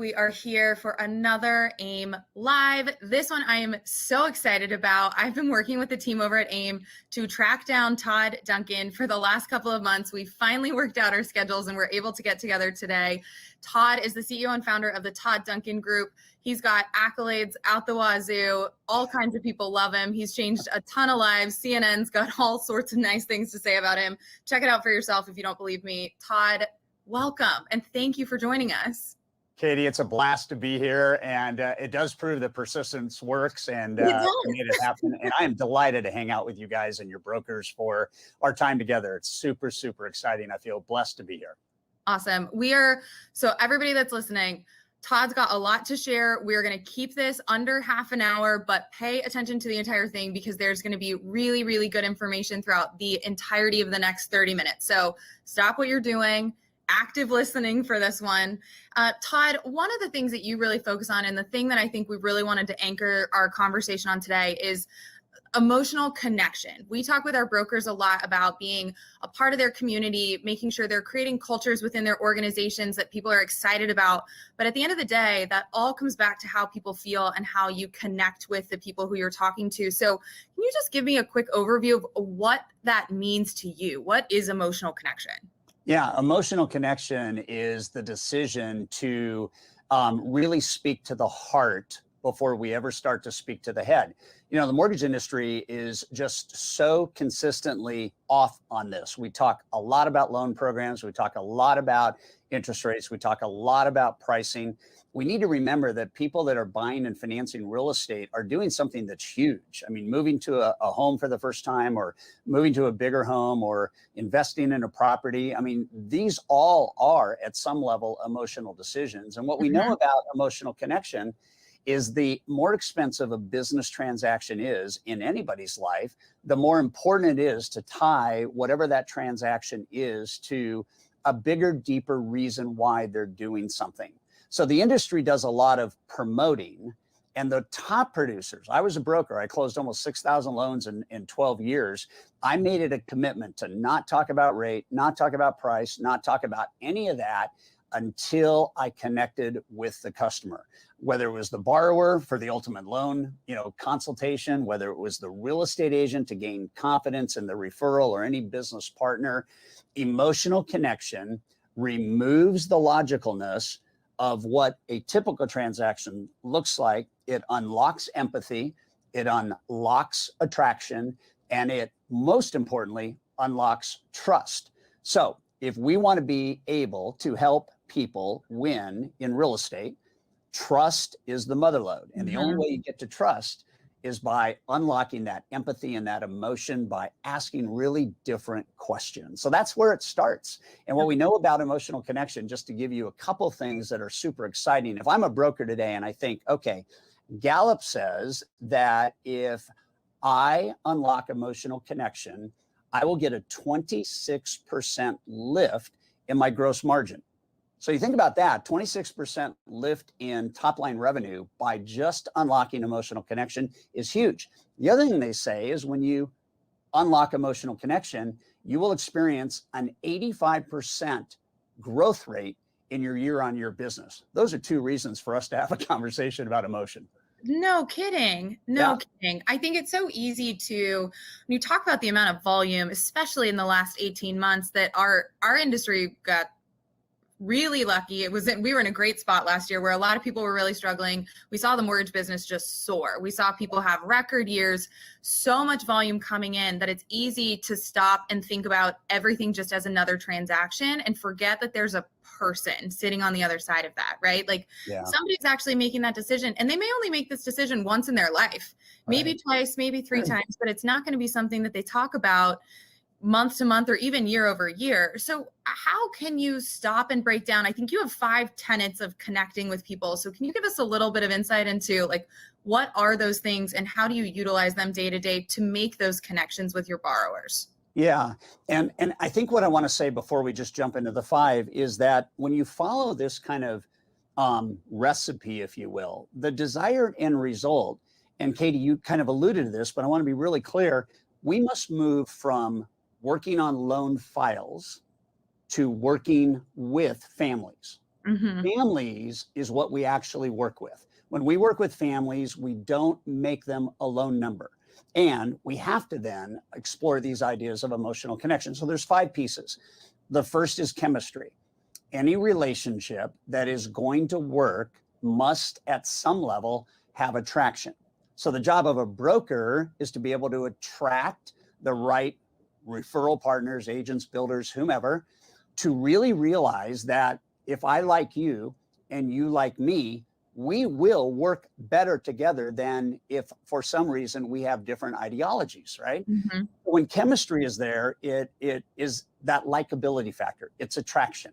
We are here for another AIME Live. This one I am so excited about. I've been working with the team over at AIME to track down Todd Duncan for the last couple of months. We finally worked out our schedules and we're able to get together today. Todd is the CEO and founder of the Todd Duncan Group. He's got accolades out the wazoo. All kinds of people love him. He's changed a ton of lives. CNN's got all sorts of nice things to say about him. Check it out for yourself if you don't believe me. Todd, welcome and thank you for joining us. Katie, it's a blast to be here, and it does prove that persistence works, and made it happen. And I am delighted to hang out with you guys and your brokers for our time together. It's super, super exciting. I feel blessed to be here. Awesome. So everybody that's listening, Todd's got a lot to share. We're going to keep this under half an hour, but pay attention to the entire thing because there's going to be really, really good information throughout the entirety of the next 30 minutes. So stop what you're doing. Active listening for this one. Todd, one of the things that you really focus on and the thing that I think we really wanted to anchor our conversation on today is emotional connection. We talk with our brokers a lot about being a part of their community, making sure they're creating cultures within their organizations that people are excited about. But at the end of the day, that all comes back to how people feel and how you connect with the people who you're talking to. So can you just give me a quick overview of what that means to you? What is emotional connection? Yeah, emotional connection is the decision to really speak to the heart before we ever start to speak to the head. You know, the mortgage industry is just so consistently off on this. We talk a lot about loan programs. We talk a lot about interest rates. We talk a lot about pricing. We need to remember that people that are buying and financing real estate are doing something that's huge. I mean, moving to a home for the first time, or moving to a bigger home, or investing in a property. I mean, these all are at some level emotional decisions. And what we know about emotional connection is the more expensive a business transaction is in anybody's life, the more important it is to tie whatever that transaction is to a bigger, deeper reason why they're doing something. So the industry does a lot of promoting, and the top producers, I was a broker, I closed almost 6,000 loans in 12 years. I made it a commitment to not talk about rate, not talk about price, not talk about any of that until I connected with the customer, whether it was the borrower for the ultimate loan, consultation, whether it was the real estate agent to gain confidence in the referral, or any business partner. Emotional connection removes the logicalness of what a typical transaction looks like. It unlocks empathy, it unlocks attraction, and it, most importantly, unlocks trust. So if we want to be able to help people win in real estate, trust is the mother lode. And the only way you get to trust is by unlocking that empathy and that emotion by asking really different questions. So that's where it starts. And what we know about emotional connection, just to give you a couple things that are super exciting. If I'm a broker today and I think, okay, Gallup says that if I unlock emotional connection, I will get a 26% lift in my gross margin. So you think about that, 26% lift in top line revenue by just unlocking emotional connection is huge. The other thing they say is when you unlock emotional connection, you will experience an 85% growth rate in your year-on-year business. Those are two reasons for us to have a conversation about emotion. No kidding. No kidding. I think it's so easy to, when you talk about the amount of volume, especially in the last 18 months, that our industry got really lucky. We were in a great spot last year where a lot of people were really struggling. We saw the mortgage business just soar. We saw people have record years, so much volume coming in that it's easy to stop and think about everything just as another transaction and forget that there's a person sitting on the other side of that, right? Like somebody's actually making that decision, and they may only make this decision once in their life, maybe twice, maybe three times, but it's not going to be something that they talk about month to month or even year over year. So how can you stop and break down? I think you have 5 tenets of connecting with people. So can you give us a little bit of insight into like, what are those things and how do you utilize them day to day to make those connections with your borrowers? Yeah. And I think what I want to say before we just jump into the 5 is that when you follow this kind of recipe, if you will, the desired end result, and Katie, you kind of alluded to this, but I want to be really clear. We must move from working on loan files to working with families. Families is what we actually work with. When we work with families, we don't make them a lone number. And we have to then explore these ideas of emotional connection. So there's 5 pieces. The first is chemistry. Any relationship that is going to work must at some level have attraction. So the job of a broker is to be able to attract the right referral partners, agents, builders, whomever, to really realize that if I like you and you like me, we will work better together than if for some reason we have different ideologies, right? When chemistry is there, it is that likability factor. It's attraction.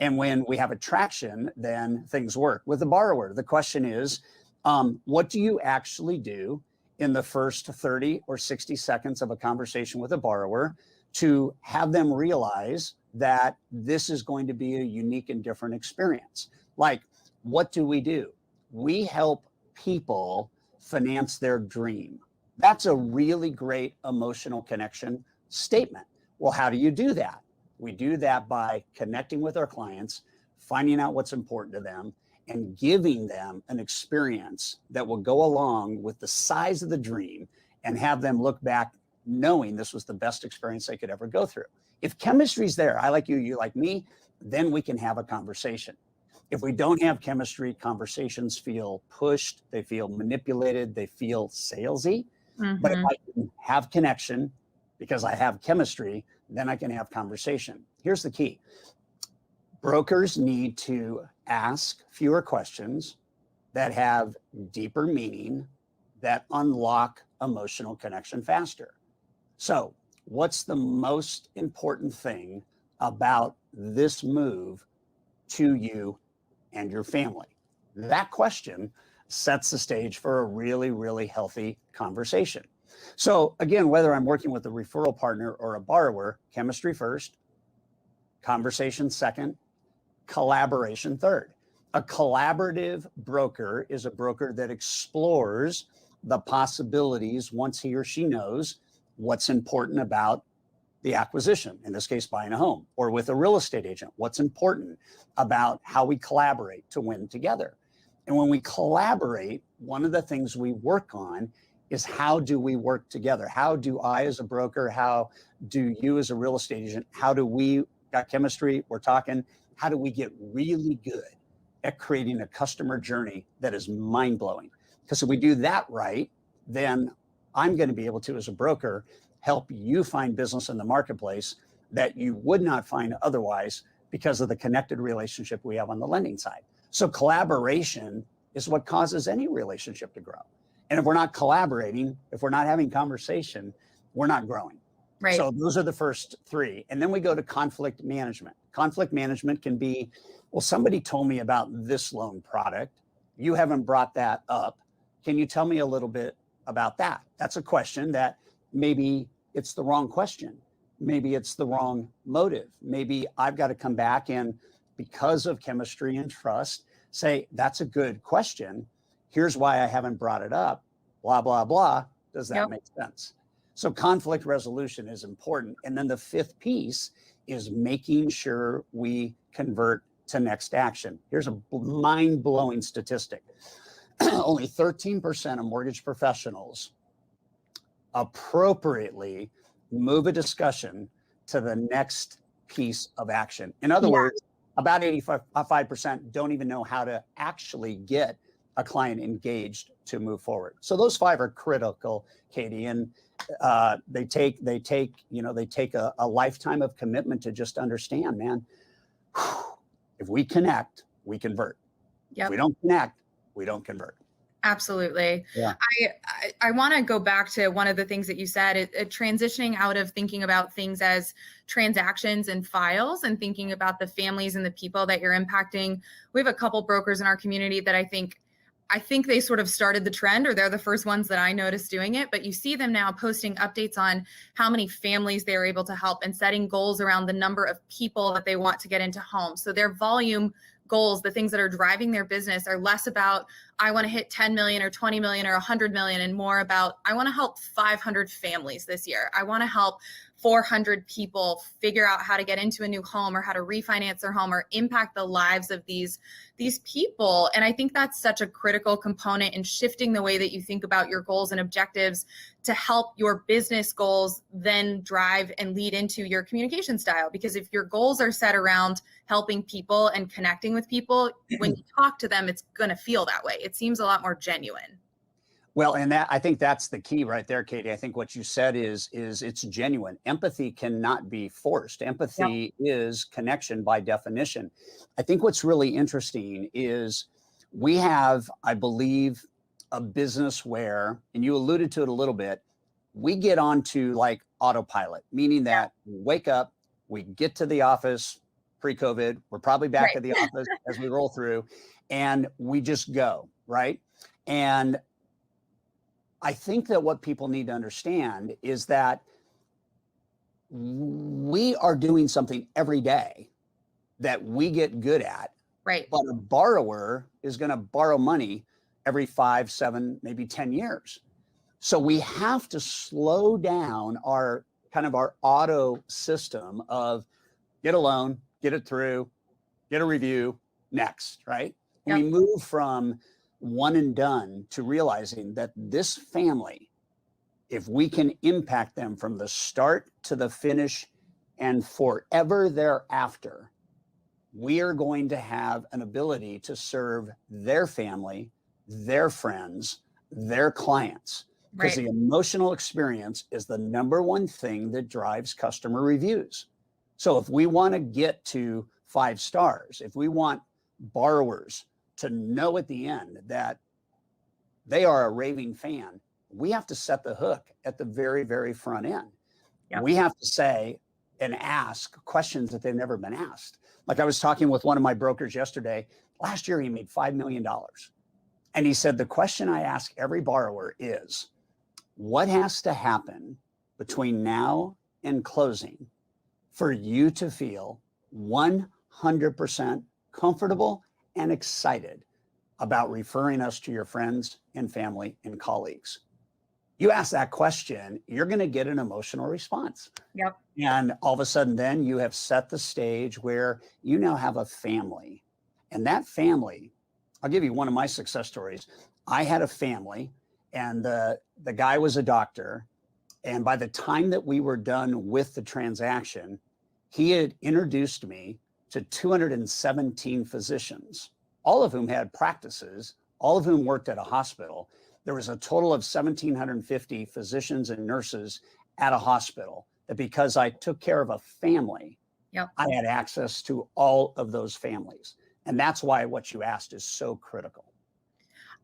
And when we have attraction, then things work. With the borrower, the question is, what do you actually do in the first 30 or 60 seconds of a conversation with a borrower to have them realize that this is going to be a unique and different experience? Like, what do? We help people finance their dream. That's a really great emotional connection statement. Well, how do you do that? We do that by connecting with our clients, finding out what's important to them, and giving them an experience that will go along with the size of the dream and have them look back knowing this was the best experience they could ever go through. If chemistry's there, I like you, you like me, then we can have a conversation. If we don't have chemistry, conversations feel pushed, they feel manipulated, they feel salesy. But if I can have connection because I have chemistry, then I can have conversation. Here's the key. Brokers need to ask fewer questions that have deeper meaning, that unlock emotional connection faster. So, what's the most important thing about this move to you and your family? That question sets the stage for a really, really healthy conversation. So again, whether I'm working with a referral partner or a borrower, chemistry first, conversation second, collaboration third. A collaborative broker is a broker that explores the possibilities once he or she knows what's important about the acquisition, in this case, buying a home, or with a real estate agent, what's important about how we collaborate to win together. And when we collaborate, one of the things we work on is how do we work together? How do I as a broker, how do you as a real estate agent, how do we got chemistry, we're talking, how do we get really good at creating a customer journey that is mind-blowing? Because if we do that right, then I'm going to be able to, as a broker, help you find business in the marketplace that you would not find otherwise because of the connected relationship we have on the lending side. So collaboration is what causes any relationship to grow. And if we're not collaborating, if we're not having conversation, we're not growing. Right. So those are the first 3. And then we go to conflict management. Conflict management can be, well, somebody told me about this loan product. You haven't brought that up. Can you tell me a little bit about that? That's a question that maybe it's the wrong question. Maybe it's the wrong motive. Maybe I've got to come back and, because of chemistry and trust, say, that's a good question. Here's why I haven't brought it up, blah, blah, blah. Does that make sense? So conflict resolution is important. And then the 5th piece is making sure we convert to next action. Here's a mind-blowing statistic. Only 13% of mortgage professionals appropriately move a discussion to the next piece of action. In other words, about 85% don't even know how to actually get a client engaged to move forward. So those 5 are critical, Katie, and they take a lifetime of commitment to just understand, man, if we connect, we convert. If we don't connect, we don't convert. Absolutely. Yeah. I want to go back to one of the things that you said, transitioning out of thinking about things as transactions and files and thinking about the families and the people that you're impacting. We have a couple brokers in our community that I think they sort of started the trend, or they're the first ones that I noticed doing it, but you see them now posting updates on how many families they're able to help and setting goals around the number of people that they want to get into homes. So their volume goals, the things that are driving their business, are less about, I want to hit 10 million or 20 million or 100 million, and more about, I want to help 500 families this year. I want to help 400 people figure out how to get into a new home or how to refinance their home or impact the lives of these people. And I think that's such a critical component in shifting the way that you think about your goals and objectives to help your business goals then drive and lead into your communication style. Because if your goals are set around helping people and connecting with people, when you talk to them, it's going to feel that way. It seems a lot more genuine. Well, and that, I think that's the key right there, Katie. I think what you said is it's genuine. Empathy cannot be forced. Empathy is connection by definition. I think what's really interesting is we have, I believe, a business where, and you alluded to it a little bit, we get onto like autopilot, meaning that we wake up, we get to the office pre-COVID, we're probably back at the office as we roll through, and we just go, right? And I think that what people need to understand is that we are doing something every day that we get good at. Right. But a borrower is going to borrow money every 5, 7, maybe 10 years. So we have to slow down our kind of our auto system of get a loan, get it through, get a review, next, right? We move from one and done to realizing that this family, if we can impact them from the start to the finish and forever thereafter, we are going to have an ability to serve their family, their friends, their clients. Because the emotional experience is the number one thing that drives customer reviews. So if we want to get to 5 stars, if we want borrowers to know at the end that they are a raving fan, we have to set the hook at the very, very front end. We have to say and ask questions that they've never been asked. Like I was talking with one of my brokers yesterday. Last year, he made $5 million. And he said, the question I ask every borrower is, what has to happen between now and closing for you to feel 100% comfortable and excited about referring us to your friends and family and colleagues? You ask that question, you're going to get an emotional response. And all of a sudden, then you have set the stage where you now have a family. And that family, I'll give you one of my success stories. I had a family, and the guy was a doctor. And by the time that we were done with the transaction, he had introduced me to 217 physicians, all of whom had practices, all of whom worked at a hospital. There was a total of 1,750 physicians and nurses at a hospital, that because I took care of a family, I had access to all of those families. And that's why what you asked is so critical.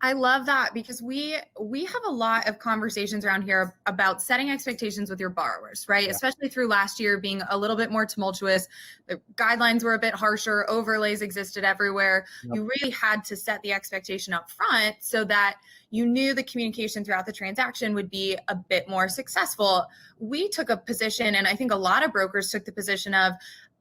I love that, because we have a lot of conversations around here about setting expectations with your borrowers, right? Especially through last year being a little bit more tumultuous. The guidelines were a bit harsher, overlays existed everywhere. You really had to set the expectation up front so that you knew the communication throughout the transaction would be a bit more successful. We took a position, and I think a lot of brokers took the position of,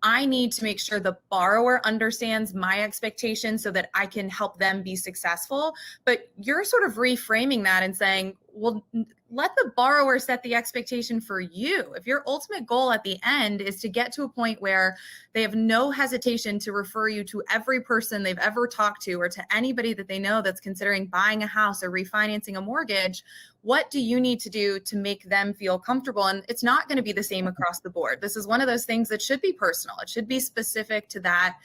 I need to make sure the borrower understands my expectations so that I can help them be successful. But you're sort of reframing that and saying, well, let the borrower set the expectation for you. If your ultimate goal at the end is to get to a point where they have no hesitation to refer you to every person they've ever talked to, or to anybody that they know that's considering buying a house or refinancing a mortgage, what do you need to do to make them feel comfortable? And it's not going to be the same across the board. This is one of those things that should be personal. It should be specific to that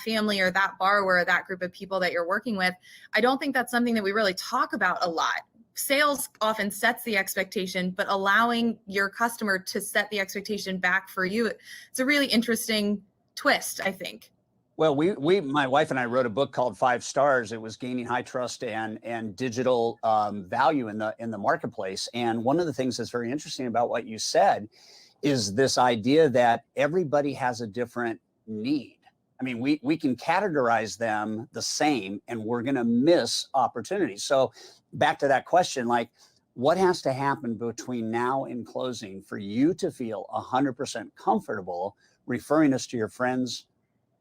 family or that borrower or that group of people that you're working with. I don't think that's something that we really talk about a lot. Sales often sets the expectation, but allowing your customer to set the expectation back for you, it's a really interesting twist, I think. Well, my wife and I wrote a book called 5 Stars. It was gaining high trust and digital value in the marketplace. And one of the things that's very interesting about what you said is this idea that everybody has a different need. I mean, we can categorize them the same, and we're going to miss opportunities. So back to that question, like, what has to happen between now and closing for you to feel 100% comfortable referring us to your friends,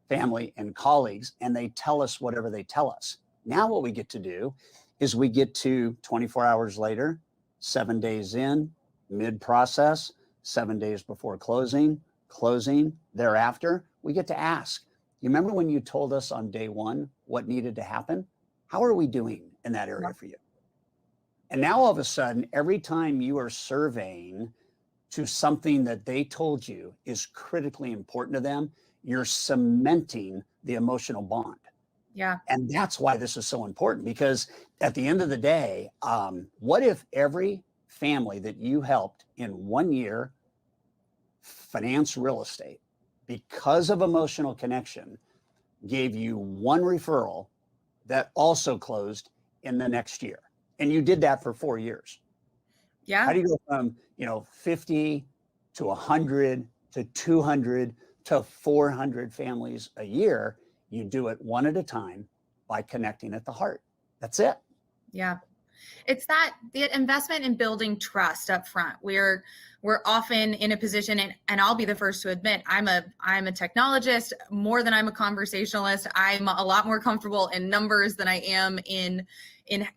family, and colleagues, and they tell us whatever they tell us? Now what we get to do is we get to 24 hours later, 7 days in, mid-process, 7 days before closing, thereafter, we get to ask, you remember when you told us on day one what needed to happen? How are we doing in that area for you? And now all of a sudden, every time you are surveying to something that they told you is critically important to them, you're cementing the emotional bond. Yeah. And that's why this is so important, because at the end of the day, what if every family that you helped in 1 year finance real estate because of emotional connection gave you one referral that also closed in the next year? And you did that for 4 years. Yeah. How do you go from, 50 to 100 to 200 to 400 families a year? You do it one at a time by connecting at the heart. That's it. Yeah. It's the investment in building trust up front. We're often in a position, and I'll be the first to admit, I'm a technologist more than I'm a conversationalist. I'm a lot more comfortable in numbers than I am in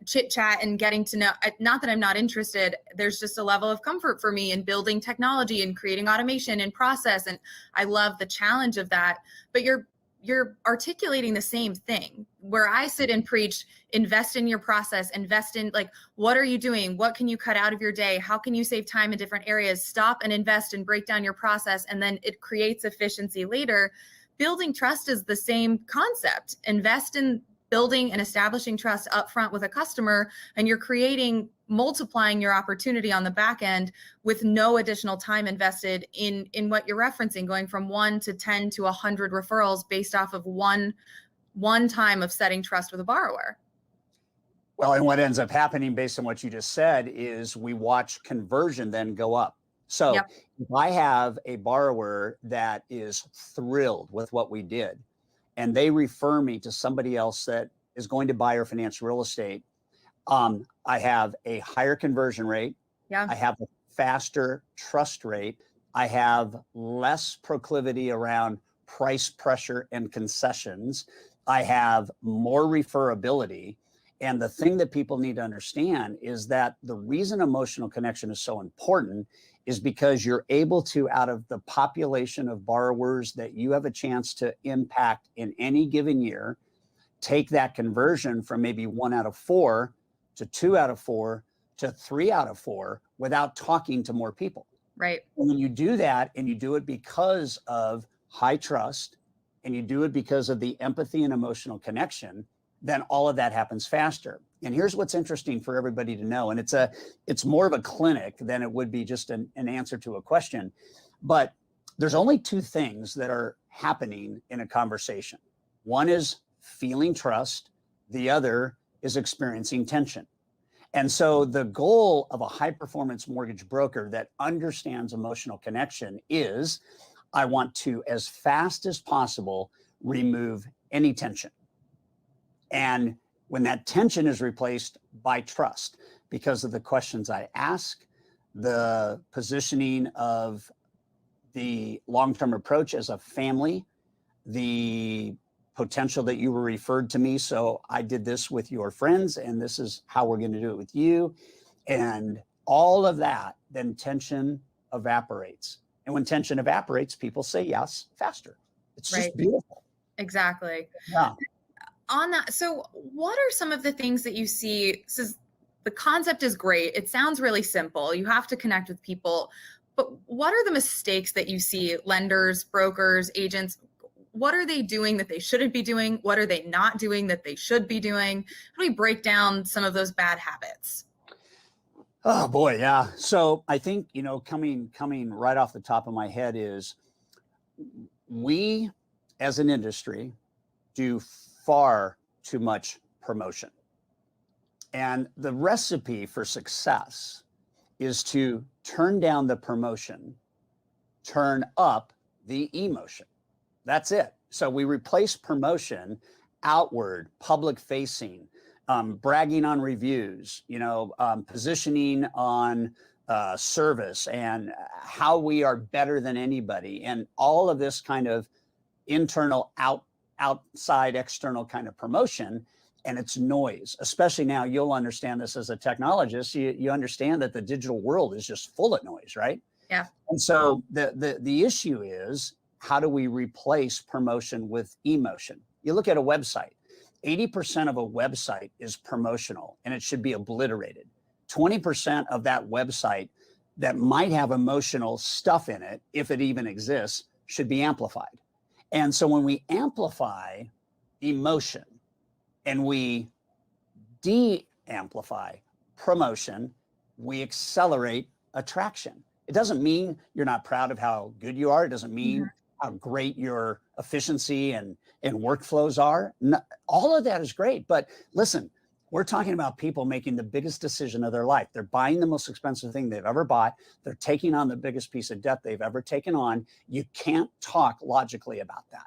chit chat and getting to know. Not that I'm not interested. There's just a level of comfort for me in building technology and creating automation and process, and I love the challenge of that. But you're articulating the same thing. Where I sit and preach, invest in your process, invest in, like, what are you doing? What can you cut out of your day? How can you save time in different areas? Stop and invest and break down your process. And then it creates efficiency later. Building trust is the same concept. Invest in building and establishing trust upfront with a customer, and you're multiplying your opportunity on the back end with no additional time invested in what you're referencing, going from 1 to 10 to 100 referrals based off of one time of setting trust with a borrower. Well, and what ends up happening based on what you just said is we watch conversion then go up. So Yep. If I have a borrower that is thrilled with what we did, and they refer me to somebody else that is going to buy or finance real estate, I have a higher conversion rate. Yeah. I have a faster trust rate. I have less proclivity around price pressure and concessions. I have more referability. And the thing that people need to understand is that the reason emotional connection is so important is because you're able to, out of the population of borrowers that you have a chance to impact in any given year, take that conversion from maybe 1 out of 4 to 2 out of 4 to 3 out of 4 without talking to more people. Right. And when you do that, and you do it because of high trust, and you do it because of the empathy and emotional connection, then all of that happens faster. And here's what's interesting for everybody to know. And it's more of a clinic than it would be just an answer to a question. But there's only 2 things that are happening in a conversation. One is feeling trust. The other is experiencing tension. And so the goal of a high performance mortgage broker that understands emotional connection is, I want to, as fast as possible, remove any tension. And when that tension is replaced by trust, because of the questions I ask, the positioning of the long-term approach as a family, the potential that you were referred to me, so I did this with your friends, and this is how we're going to do it with you, and all of that, then tension evaporates. And when tension evaporates, people say yes faster. It's just beautiful. Exactly. Yeah. On that, so what are some of the things that you see? The concept is great. It sounds really simple. You have to connect with people, but what are the mistakes that you see lenders, brokers, agents? What are they doing that they shouldn't be doing? What are they not doing that they should be doing? How do we break down some of those bad habits? Oh boy, yeah. So I think, coming right off the top of my head is, we as an industry do far too much promotion. And the recipe for success is to turn down the promotion, turn up the emotion. That's it. So we replace promotion, outward, public facing, bragging on reviews, positioning on service and how we are better than anybody. And all of this kind of internal, outside, external kind of promotion. and it's noise. Especially now, you'll understand this as a technologist. You understand that the digital world is just full of noise, right? Yeah. And so the issue is, how do we replace promotion with emotion? You look at a website, 80% of a website is promotional, and it should be obliterated. 20% of that website that might have emotional stuff in it, if it even exists, should be amplified. And so when we amplify emotion and we de-amplify promotion, we accelerate attraction. It doesn't mean you're not proud of how good you are. It doesn't mean how great your efficiency and workflows are. No, all of that is great. But listen, we're talking about people making the biggest decision of their life. They're buying the most expensive thing they've ever bought. They're taking on the biggest piece of debt they've ever taken on. You can't talk logically about that.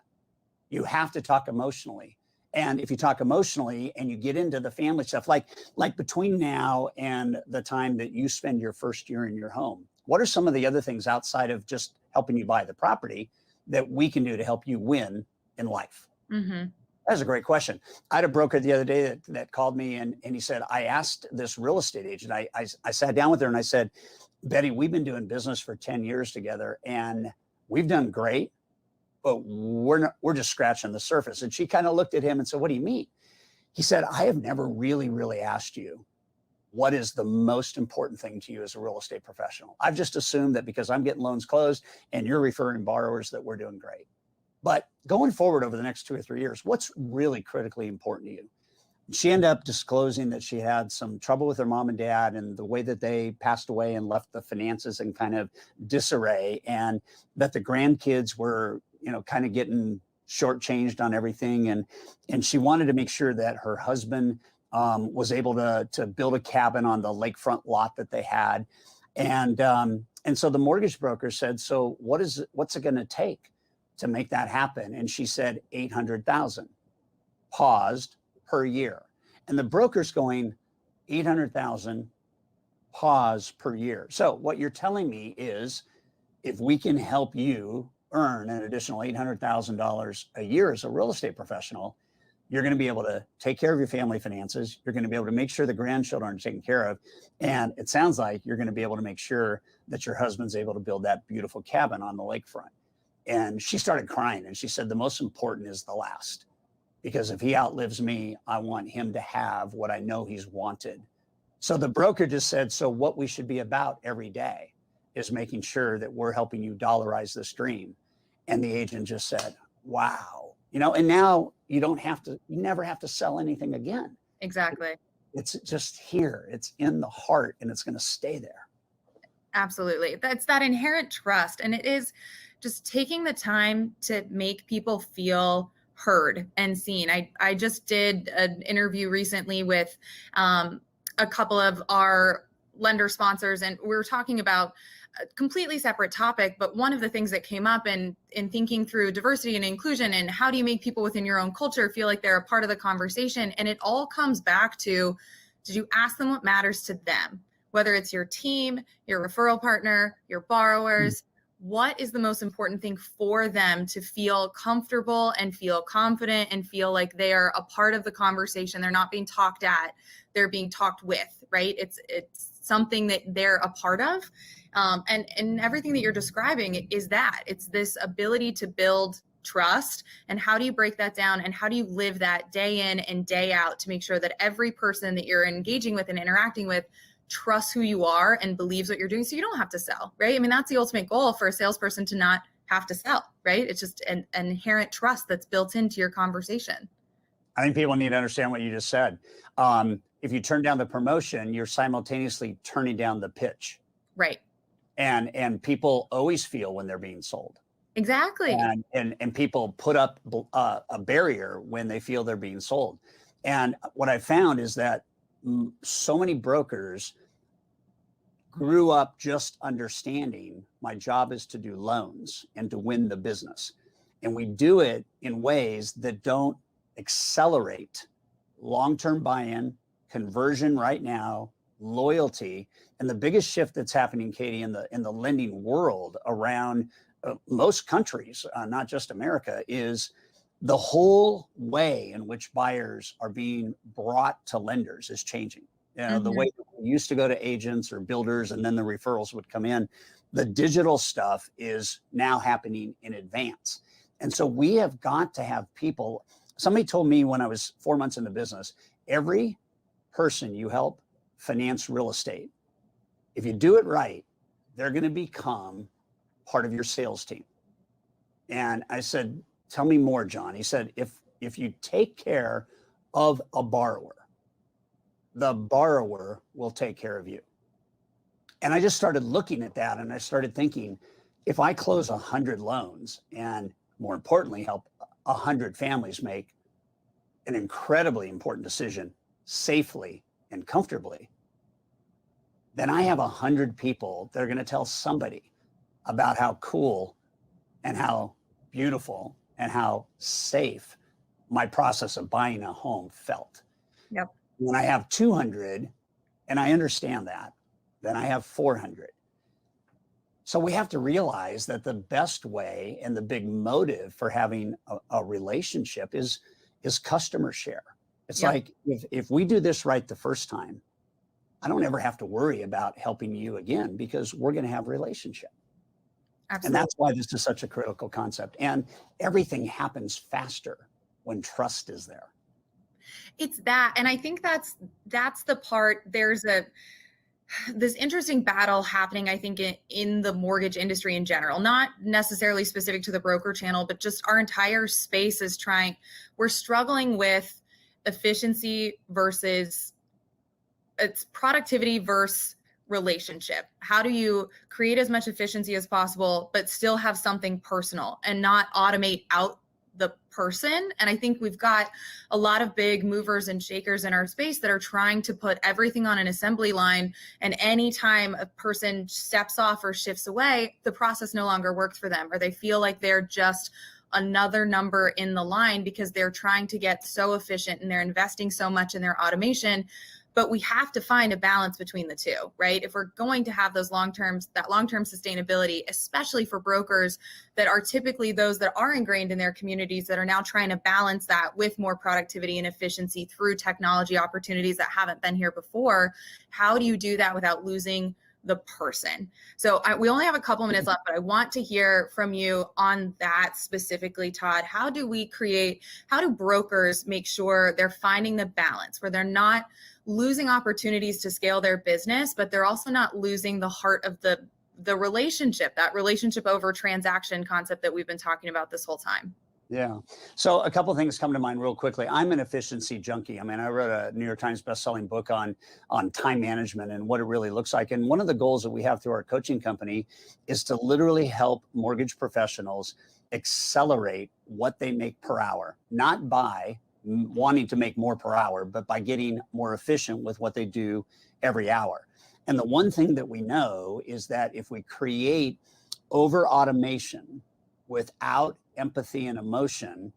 You have to talk emotionally. And if you talk emotionally and you get into the family stuff, like between now and the time that you spend your first year in your home, what are some of the other things outside of just helping you buy the property that we can do to help you win in life? Mm-hmm. That's a great question. I had a broker the other day that called me and he said, I asked this real estate agent, I sat down with her and I said, Betty, we've been doing business for 10 years together and we've done great, but we're just scratching the surface. And she kind of looked at him and said, what do you mean? He said, I have never really asked you, what is the most important thing to you as a real estate professional? I've just assumed that because I'm getting loans closed and you're referring borrowers that we're doing great. But going forward over the next 2 or 3 years, what's really critically important to you? She ended up disclosing that she had some trouble with her mom and dad and the way that they passed away and left the finances in kind of disarray, and that the grandkids were, kind of getting shortchanged on everything. And she wanted to make sure that her husband was able to build a cabin on the lakefront lot that they had. And so the mortgage broker said, so what's it going to take to make that happen? And she said, 800,000 paused per year. And the broker's going, 800,000 pause per year. So what you're telling me is, if we can help you earn an additional $800,000 a year as a real estate professional, you're going to be able to take care of your family finances. You're going to be able to make sure the grandchildren are taken care of. And it sounds like you're going to be able to make sure that your husband's able to build that beautiful cabin on the lakefront. And she started crying and she said, the most important is the last, because if he outlives me, I want him to have what I know he's wanted. So the broker just said, so what we should be about every day is making sure that we're helping you dollarize this dream. And the agent just said, wow, and now you never have to sell anything again. Exactly. It's just here, it's in the heart, and it's going to stay there. Absolutely. That's that inherent trust. And it is just taking the time to make people feel heard and seen. I just did an interview recently with a couple of our lender sponsors, and we were talking about a completely separate topic, but one of the things that came up in thinking through diversity and inclusion and how do you make people within your own culture feel like they're a part of the conversation, and it all comes back to, did you ask them what matters to them? Whether it's your team, your referral partner, your borrowers, what is the most important thing for them to feel comfortable and feel confident and feel like they are a part of the conversation? They're not being talked at, they're being talked with, right? It's something that they're a part of. And everything that you're describing is that. It's this ability to build trust. And how do you break that down? And how do you live that day in and day out to make sure that every person that you're engaging with and interacting with trusts who you are and believes what you're doing, so you don't have to sell, right? I mean, that's the ultimate goal for a salesperson, to not have to sell, right? It's just an inherent trust that's built into your conversation. I think people need to understand what you just said. If you turn down the promotion, you're simultaneously turning down the pitch. Right. And people always feel when they're being sold. Exactly. And people put up a barrier when they feel they're being sold. And what I found is that so many brokers grew up just understanding my job is to do loans and to win the business. And we do it in ways that don't accelerate long-term buy-in, conversion right now, loyalty. And the biggest shift that's happening, Katie, in the lending world around most countries, not just America, is the whole way in which buyers are being brought to lenders is changing. You know, the way we used to go to agents or builders and then the referrals would come in, the digital stuff is now happening in advance. And so we have got to have people. Somebody told me when I was 4 months in the business, every person you help finance real estate, if you do it right, they're going to become part of your sales team. And I said, tell me more, John. He said, if you take care of a borrower, the borrower will take care of you. And I just started looking at that and I started thinking, if I close 100 loans and more importantly, help 100 families make an incredibly important decision safely and comfortably, then I have 100 people that are going to tell somebody about how cool and how beautiful and how safe my process of buying a home felt. Yep. When I have 200 and I understand that, then I have 400. So we have to realize that the best way and the big motive for having a relationship is customer share. It's like if we do this right the first time, I don't ever have to worry about helping you again because we're going to have a relationship. Absolutely. And that's why this is such a critical concept. And everything happens faster when trust is there. It's that. And I think that's the part. There's this interesting battle happening, I think, in the mortgage industry in general, not necessarily specific to the broker channel, but just our entire space is we're struggling with efficiency versus it's productivity versus relationship. How do you create as much efficiency as possible, but still have something personal and not automate out the person? And I think we've got a lot of big movers and shakers in our space that are trying to put everything on an assembly line. And anytime a person steps off or shifts away, the process no longer works for them, or they feel like they're just another number in the line because they're trying to get so efficient and they're investing so much in their automation. But we have to find a balance between the two, right? If we're going to have that long-term sustainability, especially for brokers that are typically those that are ingrained in their communities that are now trying to balance that with more productivity and efficiency through technology opportunities that haven't been here before, how do you do that without losing the person? So we only have a couple minutes left, but I want to hear from you on that specifically, Todd. How do brokers make sure they're finding the balance where they're not losing opportunities to scale their business, but they're also not losing the heart of the relationship, that relationship over transaction concept that we've been talking about this whole time? Yeah. So a couple of things come to mind real quickly. I'm an efficiency junkie. I mean, I wrote a New York Times bestselling book on time management and what it really looks like. And one of the goals that we have through our coaching company is to literally help mortgage professionals accelerate what they make per hour, not by wanting to make more per hour, but by getting more efficient with what they do every hour. And the one thing that we know is that if we create over automation without empathy and emotion,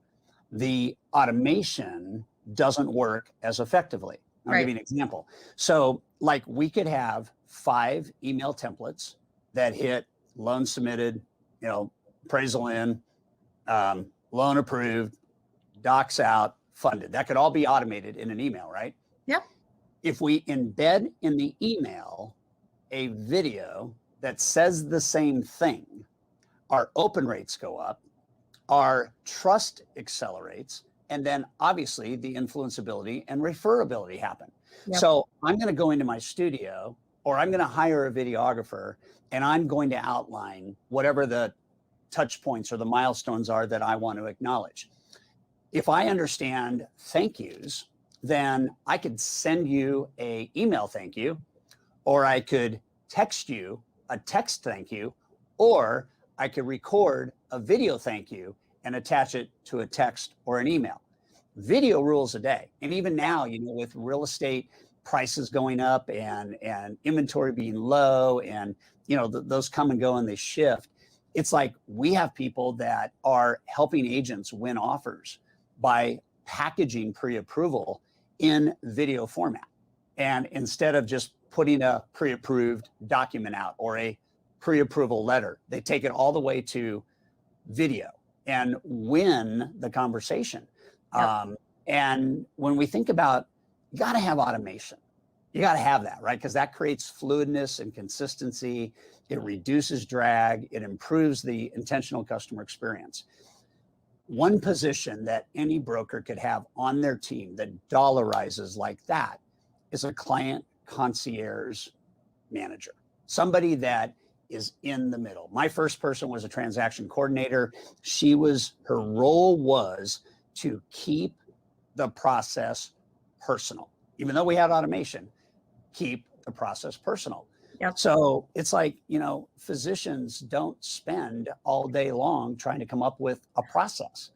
the automation doesn't work as effectively. I'll give you an example. So like we could have 5 email templates that hit loan submitted, appraisal in, loan approved, docs out, funded. That could all be automated in an email, right? Yep. If we embed in the email a video that says the same thing, our open rates go up, our trust accelerates, and then obviously the influenceability and referability happen. Yep. So I'm going to go into my studio or I'm going to hire a videographer and I'm going to outline whatever the touch points or the milestones are that I want to acknowledge. If I understand thank yous, then I could send you an email thank you, or I could text you a text thank you, or I could record a video thank you and attach it to a text or an email. Video rules a day. And even now, with real estate prices going up and inventory being low and, those come and go and they shift. It's like we have people that are helping agents win offers by packaging pre-approval in video format. And instead of just putting a pre-approved document out or a pre-approval letter, they take it all the way to video. and win the conversation. Yep. And when we think about, you got to have automation. You got to have that, right? Because that creates fluidness and consistency. It reduces drag. It improves the intentional customer experience. One position that any broker could have on their team that dollarizes like that is a client concierge manager, somebody that is in the middle. My first person was a transaction coordinator. Her role was to keep the process personal. Even though we had automation, keep the process personal. Yep. So it's like, physicians don't spend all day long trying to come up with a process.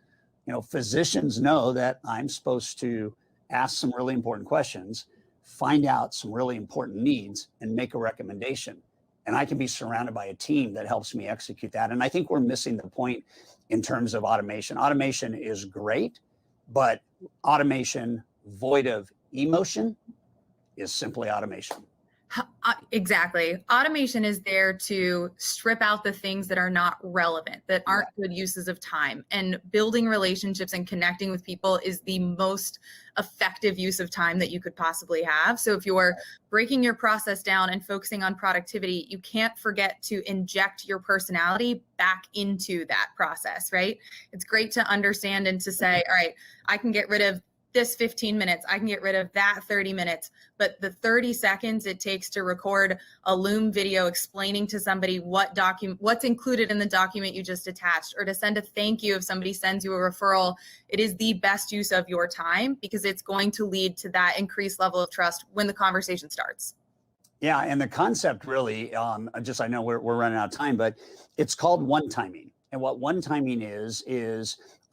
Physicians know that I'm supposed to ask some really important questions, find out some really important needs, and make a recommendation. And I can be surrounded by a team that helps me execute that. And I think we're missing the point in terms of automation. Automation is great, but automation void of emotion is simply automation. Exactly. Automation is there to strip out the things that are not relevant, that aren't good uses of time. And building relationships and connecting with people is the most effective use of time that you could possibly have. So if you're breaking your process down and focusing on productivity, you can't forget to inject your personality back into that process, right? It's great to understand and to say, all right, I can get rid of this 15 minutes, I can get rid of that 30 minutes, but the 30 seconds it takes to record a Loom video explaining to somebody what's included in the document you just attached, or to send a thank you if somebody sends you a referral, it is the best use of your time because it's going to lead to that increased level of trust when the conversation starts. Yeah, and the concept really, I know we're running out of time, but it's called one-timing. And what one-timing is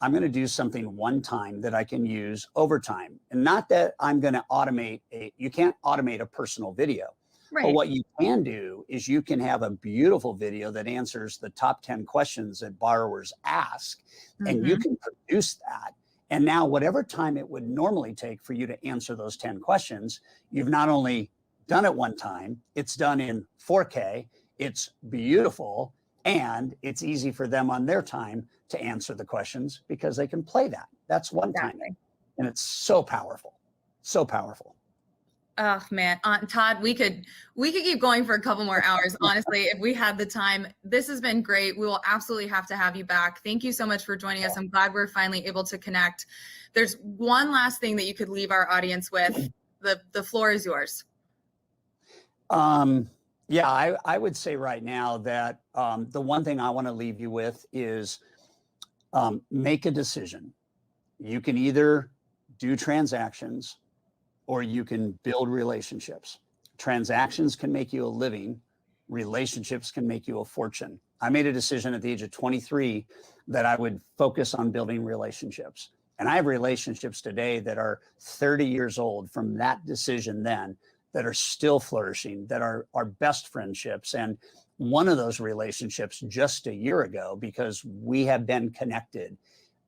I'm going to do something one time that I can use over time. And not that I'm going to you can't automate a personal video. Right. But what you can do is you can have a beautiful video that answers the top 10 questions that borrowers ask, and you can produce that. And now whatever time it would normally take for you to answer those 10 questions, you've not only done it one time, it's done in 4K, it's beautiful, and it's easy for them on their time to answer the questions because they can play that. That's one time. And it's so powerful. So powerful. Oh man, Todd, we could keep going for a couple more hours. Honestly, if we had the time. This has been great. We will absolutely have to have you back. Thank you so much for joining us. I'm glad we're finally able to connect. There's one last thing that you could leave our audience with. The floor is yours. Yeah, I would say right now that the one thing I want to leave you with is make a decision. You can either do transactions or you can build relationships. Transactions can make you a living. Relationships can make you a fortune. I made a decision at the age of 23 that I would focus on building relationships. And I have relationships today that are 30 years old from that decision then, that are still flourishing, that are our best friendships. And one of those relationships just a year ago, because we have been connected,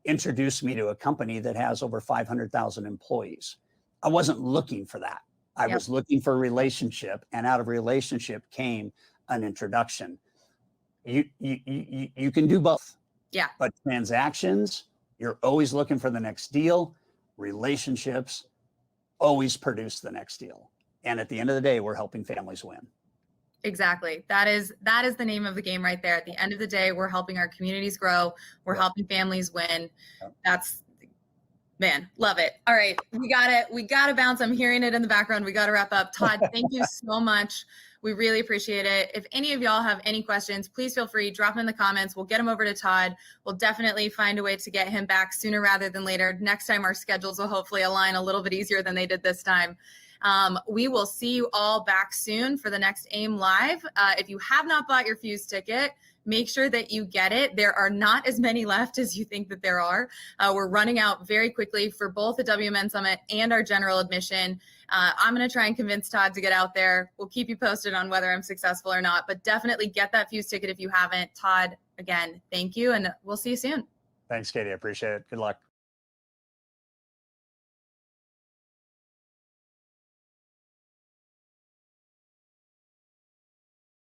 introduced me to a company that has over 500,000 employees. I wasn't looking for that. I was looking for a relationship, and out of relationship came an introduction. You can do both. Yeah. But transactions, you're always looking for the next deal. Relationships always produce the next deal. And at the end of the day, we're helping families win. Exactly. That is the name of the game right there. At the end of the day, we're helping our communities grow. We're helping families win. That's, man, love it. All right. We got to bounce. I'm hearing it in the background. We got to wrap up. Todd, thank you so much. We really appreciate it. If any of y'all have any questions, please feel free, drop them in the comments. We'll get them over to Todd. We'll definitely find a way to get him back sooner rather than later. Next time our schedules will hopefully align a little bit easier than they did this time. We will see you all back soon for the next AIME Live. If you have not bought your Fuse ticket, make sure that you get it. There are not as many left as you think that there are. We're running out very quickly for both the WMN Summit and our general admission. I'm going to try and convince Todd to get out there. We'll keep you posted on whether I'm successful or not, but definitely get that Fuse ticket if you haven't. Todd, again, thank you, and we'll see you soon. Thanks, Katie. I appreciate it. Good luck.